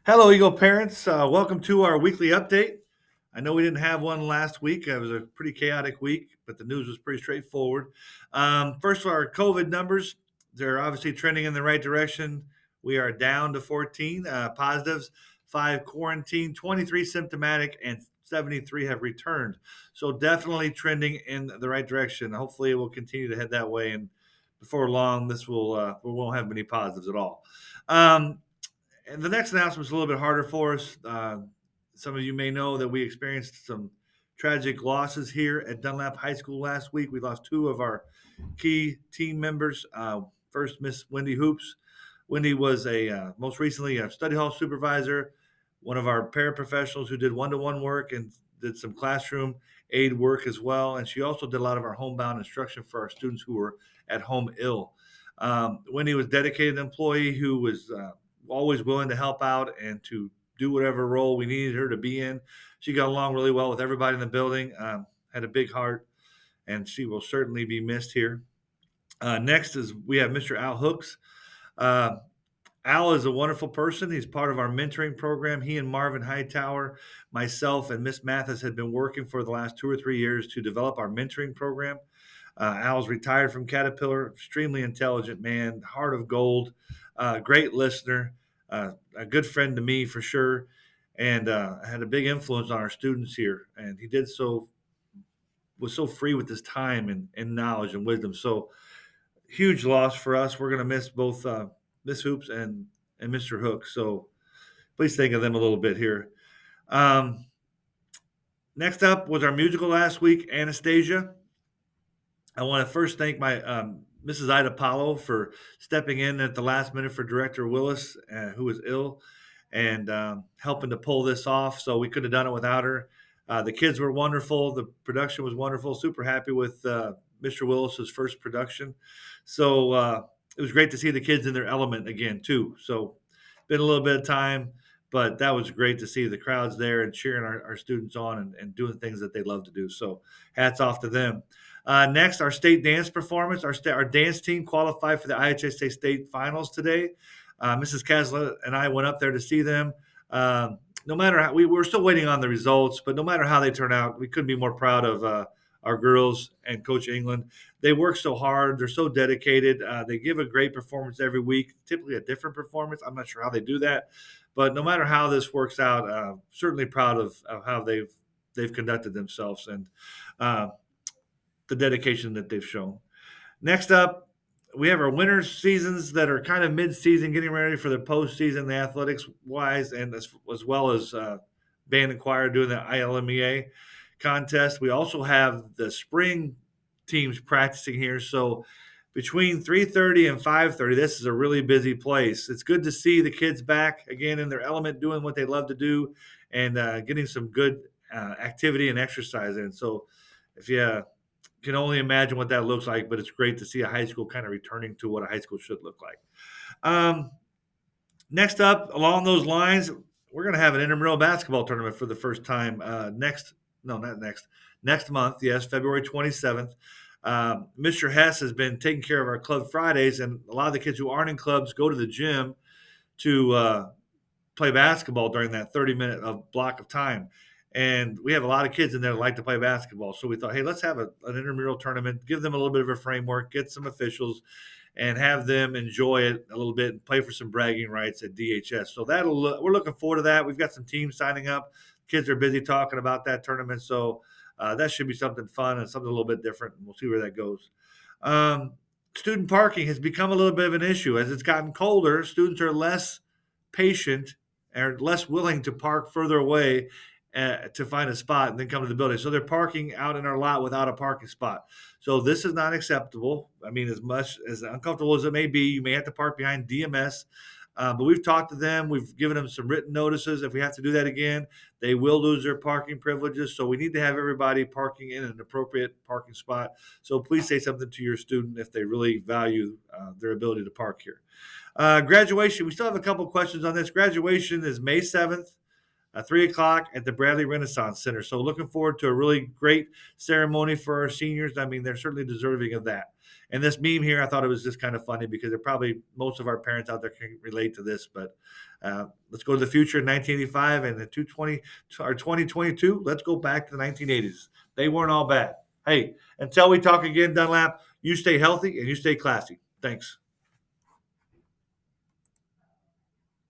Hello, Eagle parents. Welcome to our weekly update. I know we didn't have one last week. It was a pretty chaotic week, but the news was pretty straightforward. First, our COVID numbers, they're obviously trending in the right direction. We are down to 14 positives, 5 quarantine, 23 symptomatic, and 73 have returned. So definitely trending in the right direction. Hopefully, it will continue to head that way, and before long, we won't have many positives at all. Um, and the next announcement is a little bit harder for us. Some of you may know that we experienced some tragic losses here at Dunlap High School last week. We lost two of our key team members. First, Miss Wendy Hoops. Wendy was most recently a study hall supervisor, one of our paraprofessionals who did one-to-one work and did some classroom aid work as well. And she also did a lot of our homebound instruction for our students who were at home ill. Wendy was a dedicated employee who was always willing to help out and to do whatever role we needed her to be in. She got along really well with everybody in the building, had a big heart, and she will certainly be missed here. Next is we have Mr. Al Hooks. Uh, Al is a wonderful person. He's part of our mentoring program. He and Marvin Hightower, myself, and Miss Mathis had been working for the last 2 or 3 years to develop our mentoring program. Al's retired from Caterpillar, extremely intelligent man, heart of gold, great listener, a good friend to me for sure, and had a big influence on our students here. And he was so free with his time and knowledge and wisdom. So huge loss for us. We're going to miss both Miss Hoops and Mr. Hook. So please think of them a little bit here. Um, Next up was our musical last week, Anastasia. I want to first thank my Mrs. Ida Paulo for stepping in at the last minute for Director Willis, who was ill, and helping to pull this off. So we could have done it without her. The kids were wonderful. The production was wonderful. Super happy with Mr. Willis's first production. So it was great to see the kids in their element again too. So been a little bit of time, but that was great to see the crowds there and cheering our students on and doing things that they love to do. So hats off to them. Next, our state dance performance. Our dance team qualified for the IHSA state finals today. Mrs. Kasla and I went up there to see them. No matter how we're still waiting on the results, but no matter how they turn out, we couldn't be more proud of our girls and Coach England. They work so hard. They're so dedicated. They give a great performance every week, typically a different performance. I'm not sure how they do that, but no matter how this works out, certainly proud of how they've conducted themselves and the dedication that they've shown. Next up, we have our winter seasons that are kind of mid-season, getting ready for the postseason, the athletics wise, and as well as band and choir doing the ILMEA contest. We also have the spring teams practicing here. So between 3:30 and 5:30, this is a really busy place. It's good to see the kids back again in their element, doing what they love to do, and getting some good activity and exercise in. So if you can only imagine what that looks like, but it's great to see a high school kind of returning to what a high school should look like. Um, Next up, along those lines, we're going to have an intramural basketball tournament for the first time next month. Yes, February 27th. Mr. Hess has been taking care of our club Fridays, and a lot of the kids who aren't in clubs go to the gym to play basketball during that 30-minute block of time. And we have a lot of kids in there that like to play basketball. So we thought, hey, let's have an intramural tournament, give them a little bit of a framework, get some officials, and have them enjoy it a little bit and play for some bragging rights at DHS. So we're looking forward to that. We've got some teams signing up. Kids are busy talking about that tournament. So that should be something fun and something a little bit different. And we'll see where that goes. Student parking has become a little bit of an issue. As it's gotten colder, students are less patient are less willing to park further away to find a spot and then come to the building. So they're parking out in our lot without a parking spot. So this is not acceptable. I mean, as much as uncomfortable as it may be, you may have to park behind DMS. But we've talked to them. We've given them some written notices. If we have to do that again, they will lose their parking privileges. So we need to have everybody parking in an appropriate parking spot. So please say something to your student if they really value their ability to park here. Graduation, we still have a couple questions on this. Graduation is May 7th. 3 o'clock at the Bradley Renaissance Center. So looking forward to a really great ceremony for our seniors. I mean, they're certainly deserving of that. And this meme here, I thought it was just kind of funny because probably most of our parents out there can relate to this. But let's go to the future in 1985 and the 220 or 2022. Let's go back to the 1980s. They weren't all bad. Hey, until we talk again, Dunlap, you stay healthy and you stay classy. Thanks.